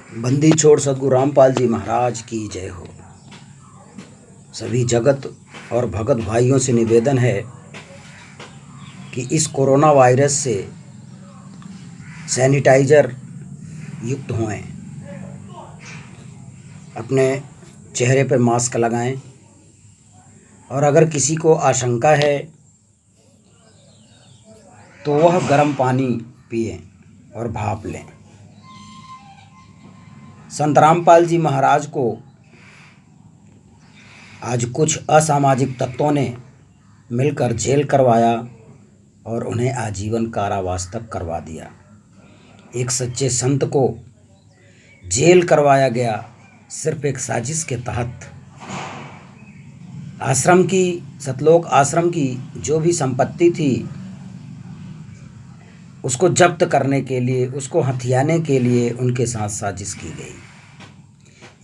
बंदी छोड़ सद्गुरु रामपाल जी महाराज की जय हो। सभी जगत और भगत भाइयों से निवेदन है कि इस कोरोना वायरस से सैनिटाइजर युक्त होएं, अपने चेहरे पर मास्क लगाएं और अगर किसी को आशंका है तो वह गर्म पानी पिएं और भाप लें। संत रामपाल जी महाराज को आज कुछ असामाजिक तत्वों ने मिलकर जेल करवाया और उन्हें आजीवन कारावास तक करवा दिया। एक सच्चे संत को जेल करवाया गया सिर्फ एक साजिश के तहत। आश्रम की, सतलोक आश्रम की जो भी संपत्ति थी उसको जब्त करने के लिए, उसको हथियाने के लिए उनके साथ साजिश की गई।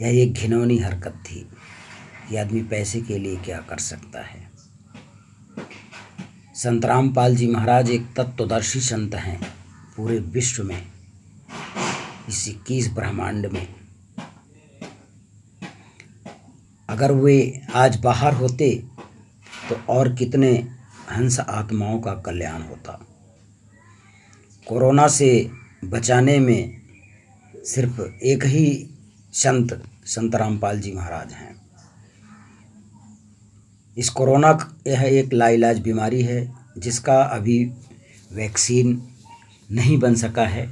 यह एक घिनौनी हरकत थी कि आदमी पैसे के लिए क्या कर सकता है। संत रामपाल जी महाराज एक तत्वदर्शी संत हैं पूरे विश्व में, इस 21 ब्रह्मांड में। अगर वे आज बाहर होते तो और कितने हंस आत्माओं का कल्याण होता। कोरोना से बचाने में सिर्फ एक ही संत रामपाल जी महाराज हैं। इस कोरोना यह एक लाइलाज बीमारी है जिसका अभी वैक्सीन नहीं बन सका है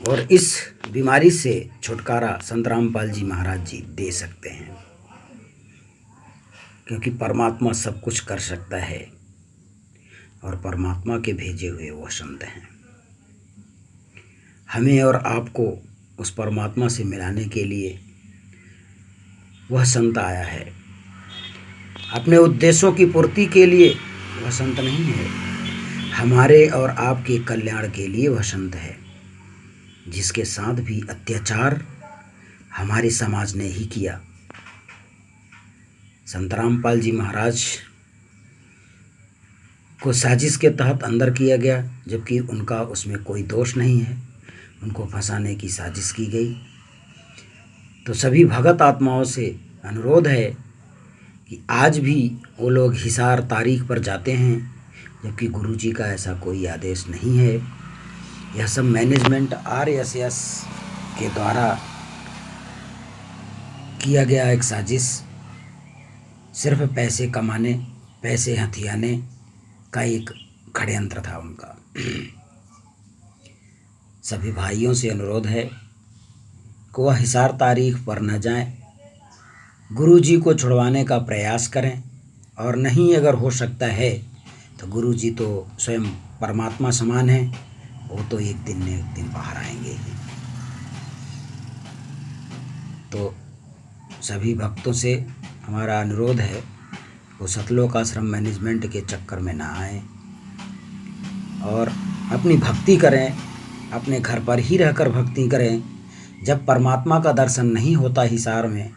और इस बीमारी से छुटकारा संत रामपाल जी महाराज जी दे सकते हैं, क्योंकि परमात्मा सब कुछ कर सकता है और परमात्मा के भेजे हुए वो संत हैं। हमें और आपको उस परमात्मा से मिलाने के लिए वह संत आया है। अपने उद्देश्यों की पूर्ति के लिए वह संत नहीं है, हमारे और आपके कल्याण के लिए वह संत है, जिसके साथ भी अत्याचार हमारे समाज ने ही किया। संत रामपाल जी महाराज को साजिश के तहत अंदर किया गया, जबकि उनका उसमें कोई दोष नहीं है। उनको फंसाने की साजिश की गई। तो सभी भगत आत्माओं से अनुरोध है कि आज भी वो लोग हिसार तारीख पर जाते हैं, जबकि गुरुजी का ऐसा कोई आदेश नहीं है। यह सब मैनेजमेंट RSS के द्वारा किया गया एक साजिश, सिर्फ पैसे कमाने, पैसे हथियाने का एक षड्यंत्र था उनका। सभी भाइयों से अनुरोध है कि वह हिसार तारीख पर न जाएं, गुरुजी को छुड़वाने का प्रयास करें, और नहीं अगर हो सकता है तो गुरुजी तो स्वयं परमात्मा समान है, वो तो एक दिन न एक दिन बाहर आएंगे ही। तो सभी भक्तों से हमारा अनुरोध है वो सतलोक आश्रम मैनेजमेंट के चक्कर में ना आए और अपनी भक्ति करें, अपने घर पर ही रहकर भक्ति करें। जब परमात्मा का दर्शन नहीं होता हिसार में,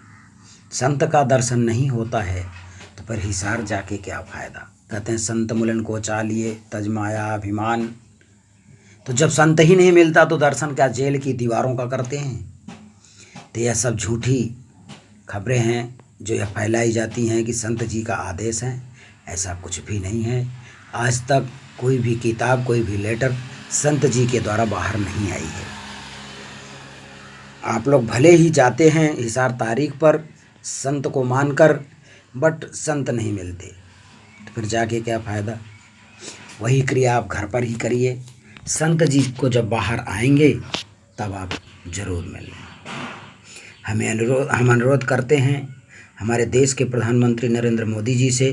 संत का दर्शन नहीं होता है, तो फिर हिसार जाके क्या फ़ायदा। कहते हैं संत मुलन को चालिए तज माया अभिमान। तो जब संत ही नहीं मिलता तो दर्शन क्या जेल की दीवारों का करते हैं। तो यह सब झूठी खबरें हैं जो यह फैलाई जाती हैं कि संत जी का आदेश है। ऐसा कुछ भी नहीं है। आज तक कोई भी किताब, कोई भी लेटर संत जी के द्वारा बाहर नहीं आई है। आप लोग भले ही जाते हैं हिसार तारीख पर संत को मानकर, बट संत नहीं मिलते, तो फिर जाके क्या फ़ायदा। वही क्रिया आप घर पर ही करिए। संत जी को जब बाहर आएंगे तब आप ज़रूर मिलें। हम अनुरोध करते हैं हमारे देश के प्रधानमंत्री नरेंद्र मोदी जी से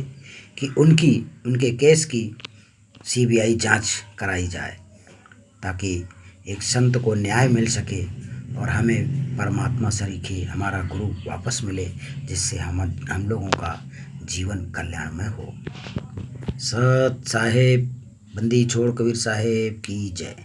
कि उनके केस की CBI जांच कराई जाए, ताकि एक संत को न्याय मिल सके और हमें परमात्मा सरीखे हमारा गुरु वापस मिले, जिससे हम लोगों का जीवन कल्याणमय हो। सत साहेब बंदी छोड़ कबीर साहेब की जय।